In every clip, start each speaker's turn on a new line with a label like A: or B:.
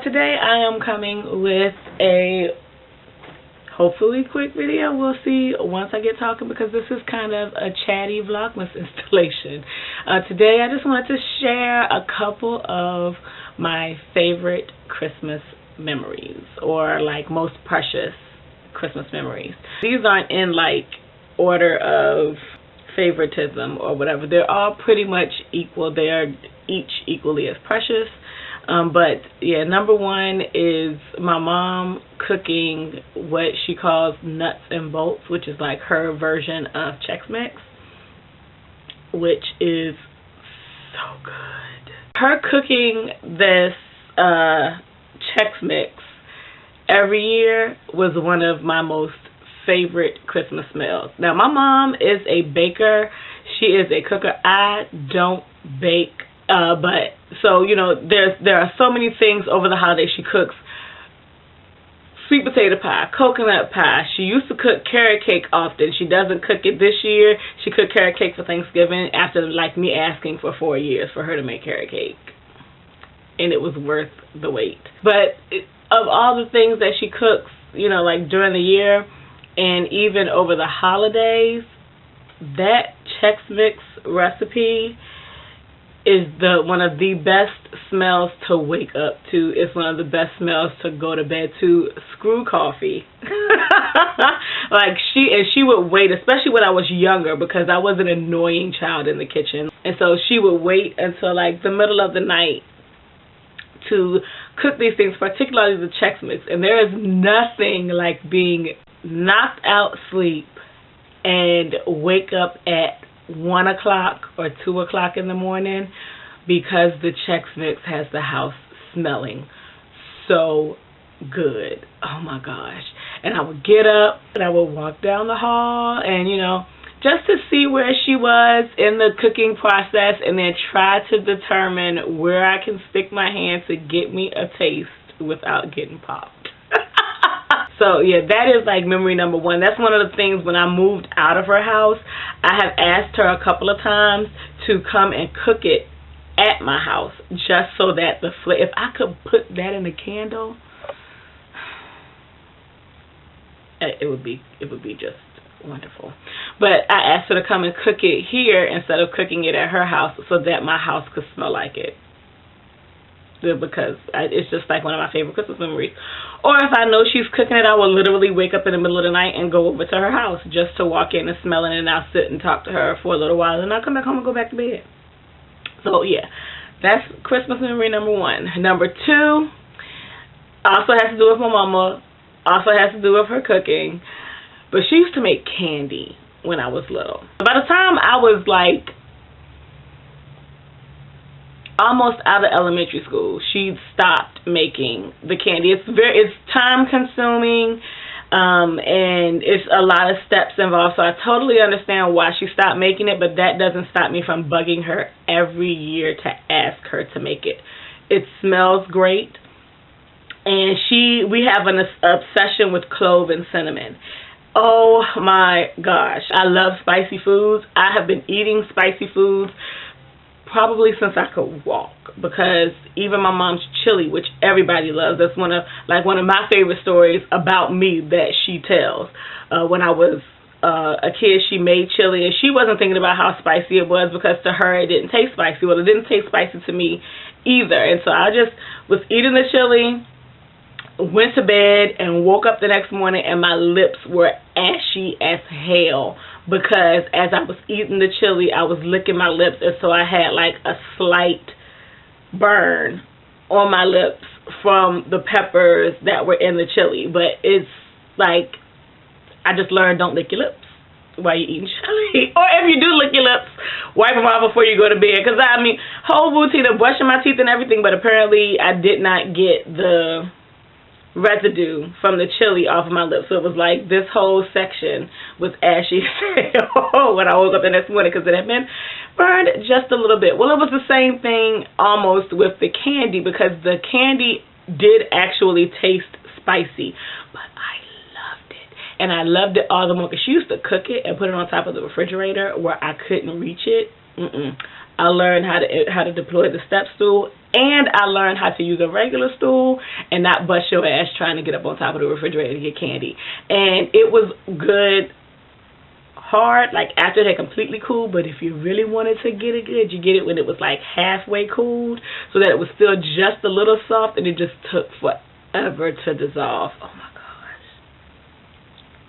A: Today I am coming with a hopefully quick video. We'll see once I get talking, because this is kind of a chatty Vlogmas installation. Today I just wanted to share a couple of my favorite Christmas memories, or like most precious Christmas memories. These aren't in like order of favoritism or whatever. They're all pretty much equal. They are each equally as precious. But yeah, number one is my mom cooking what she calls nuts and bolts, which is like her version of Chex Mix, which is so good. Her cooking this Chex Mix every year was one of my most favorite Christmas meals. Now, my mom is a baker. She is a cooker. I don't bake. But so, you know, there are so many things over the holidays she cooks. Sweet potato pie, coconut pie. She used to cook carrot cake often. She doesn't cook it this year. She cooked carrot cake for Thanksgiving after like me asking for 4 years for her to make carrot cake. And it was worth the wait. But of all the things that she cooks, you know, like during the year and even over the holidays, that Chex Mix recipe is one of the best smells to wake up to. It's one of the best smells to go to bed to. Screw coffee. Like she would wait, especially when I was younger, because I was an annoying child in the kitchen. And so she would wait until like the middle of the night to cook these things, particularly the Chex Mix. And there is nothing like being knocked out sleep and wake up at 1 o'clock or 2 o'clock in the morning, because the Chex Mix has the house smelling so good. Oh my gosh. And I would get up and I would walk down the hall and, you know, just to see where she was in the cooking process, and then try to determine where I can stick my hand to get me a taste without getting popped. So yeah, that is like memory number one. That's one of the things when I moved out of her house, I have asked her a couple of times to come and cook it at my house, just so that if I could put that in a candle, it would be just wonderful. But I asked her to come and cook it here instead of cooking it at her house, so that my house could smell like it. Because it's just like one of my favorite Christmas memories. Or if I know she's cooking it, I will literally wake up in the middle of the night and go over to her house just to walk in and smell it, and I'll sit and talk to her for a little while, and I'll come back home and go back to bed. So yeah, that's Christmas memory number one. Number two also has to do with my mama, also has to do with her cooking, but she used to make candy when I was little. By the time I was like almost out of elementary school, she stopped making the candy. It's time consuming, and it's a lot of steps involved, so I totally understand why she stopped making it, but that doesn't stop me from bugging her every year to ask her to make it. It smells great, and we have an obsession with clove and cinnamon. Oh my gosh, I love spicy foods. I have been eating spicy foods probably since I could walk, because even my mom's chili, which everybody loves, that's one of my favorite stories about me that she tells. When I was a kid, she made chili, and she wasn't thinking about how spicy it was, because to her it didn't taste spicy. Well, it didn't taste spicy to me either, and so I just was eating the chili, went to bed, and woke up the next morning and my lips were ashy as hell, because as I was eating the chili, I was licking my lips, and so I had like a slight burn on my lips from the peppers that were in the chili. But it's like, I just learned, don't lick your lips while you're eating chili. Or if you do lick your lips, wipe them off before you go to bed. Because I mean, whole routine of brushing my teeth and everything, but apparently I did not get the residue from the chili off of my lips. So it was like this whole section was ashy when I woke up the next morning, because it had been burned just a little bit. Well, it was the same thing almost with the candy, because the candy did actually taste spicy, but I loved it. And I loved it all the more because she used to cook it and put it on top of the refrigerator where I couldn't reach it. I learned how to deploy the step stool And I learned how to use a regular stool and not bust your ass trying to get up on top of the refrigerator to get candy. And it was good hard, like after they're completely cooled, but if you really wanted to get it good, you get it when it was like halfway cooled so that it was still just a little soft, and it just took forever to dissolve. Oh my gosh.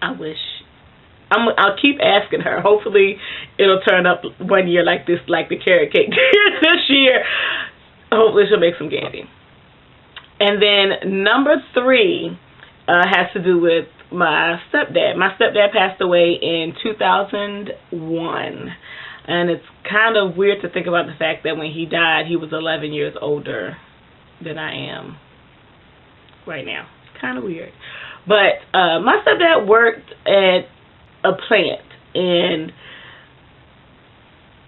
A: I wish. I'll keep asking her. Hopefully it'll turn up one year like this, like the carrot cake this year. Hopefully she'll make some candy. And then number 3 has to do with my stepdad. My stepdad passed away in 2001. And it's kind of weird to think about the fact that when he died, he was 11 years older than I am right now. It's kind of weird. But my stepdad worked at a plant, and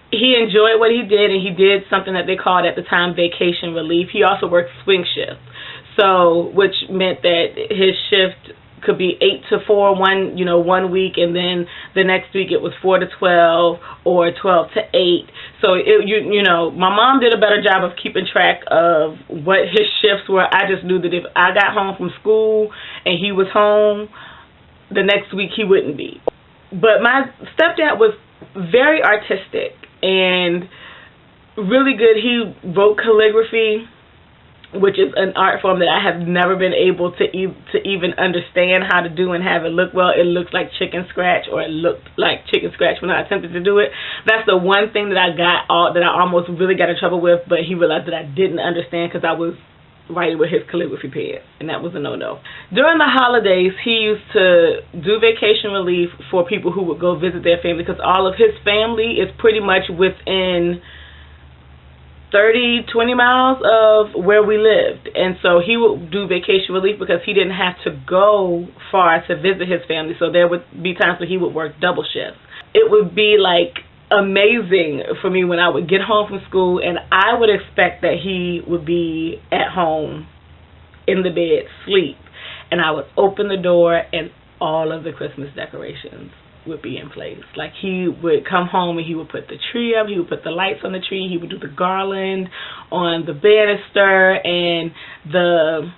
A: he enjoyed what he did, and he did something that they called at the time vacation relief. He also worked swing shift, so which meant that his shift could be 8 to 4 one week, and then the next week it was 4 to 12 or 12 to 8. So my mom did a better job of keeping track of what his shifts were. I just knew that if I got home from school and he was home, the next week he wouldn't be. But my stepdad was very artistic and really good. He wrote calligraphy, which is an art form that I have never been able to even understand how to do and have it look well. It looks like chicken scratch, or it looked like chicken scratch when I attempted to do it. That's the one thing that I almost really got in trouble with, but he realized that I didn't understand because I was writing with his calligraphy pen, and that was a no-no. During the holidays, he used to do vacation relief for people who would go visit their family, because all of his family is pretty much within 30, 20 miles of where we lived. And so he would do vacation relief because he didn't have to go far to visit his family. So there would be times where he would work double shifts. It would be like amazing for me when I would get home from school, and I would expect that he would be at home in the bed, sleep, and I would open the door and all of the Christmas decorations would be in place. Like, he would come home and he would put the tree up, he would put the lights on the tree, he would do the garland on the banister and the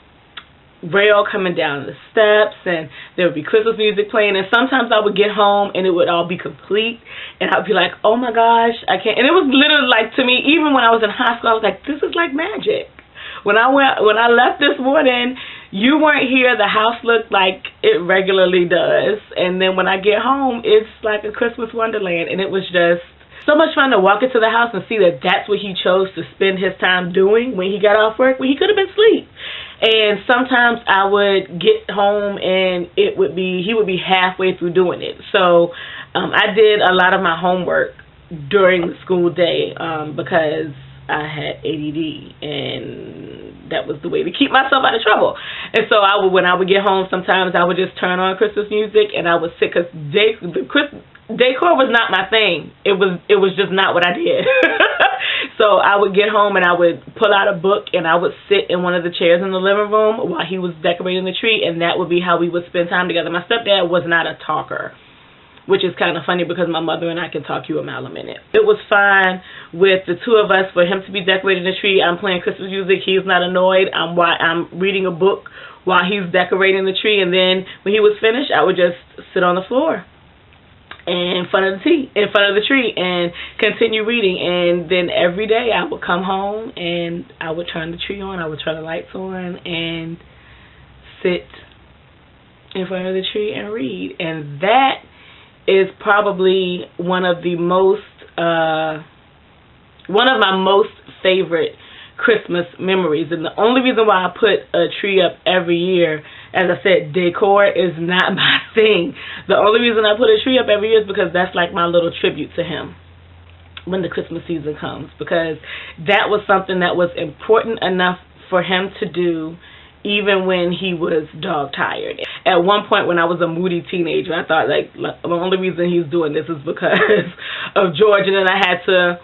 A: rail coming down the steps, and there would be Christmas music playing, and sometimes I would get home and it would all be complete, and I'd be like, oh my gosh, I can't. And it was literally like, to me, even when I was in high school, I was like, this is like magic. When I left this morning, you weren't here, the house looked like it regularly does, and then when I get home, it's like a Christmas wonderland. And it was just so much fun to walk into the house and see that that's what he chose to spend his time doing when he got off work, when he could have been asleep. And sometimes I would get home and he would be halfway through doing it. So I did a lot of my homework during the school day because I had ADD, and that was the way to keep myself out of trouble. And so when I would get home, sometimes I would just turn on Christmas music and I would sit, because decor was not my thing. It was just not what I did. So I would get home and I would pull out a book and I would sit in one of the chairs in the living room while he was decorating the tree, and that would be how we would spend time together. My stepdad was not a talker, which is kind of funny because my mother and I can talk you a mile a minute. It was fine with the two of us for him to be decorating the tree. I'm playing Christmas music. He's not annoyed. I'm reading a book while he's decorating the tree, and then when he was finished, I would just sit on the floor in front of the tree and continue reading. And then every day I would come home and I would turn the tree on, I would turn the lights on and sit in front of the tree and read. And that is probably one of my most favorite Christmas memories. And the only reason why I put a tree up every year, as I said, decor is not my thing. The only reason I put a tree up every year is because that's like my little tribute to him when the Christmas season comes, because that was something that was important enough for him to do even when he was dog tired. At one point when I was a moody teenager, I thought, like, the only reason he's doing this is because of George, and then I had to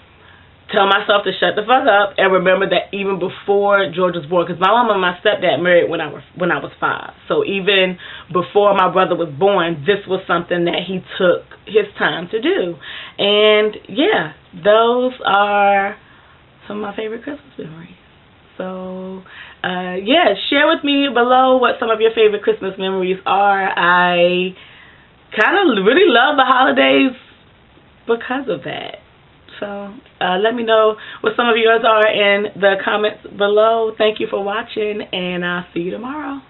A: tell myself to shut the fuck up and remember that even before George was born, because my mom and my stepdad married when I was 5. So even before my brother was born, this was something that he took his time to do. And yeah, those are some of my favorite Christmas memories. So, yeah, share with me below what some of your favorite Christmas memories are. I kind of really love the holidays because of that. So, let me know what some of yours are in the comments below. Thank you for watching, and I'll see you tomorrow.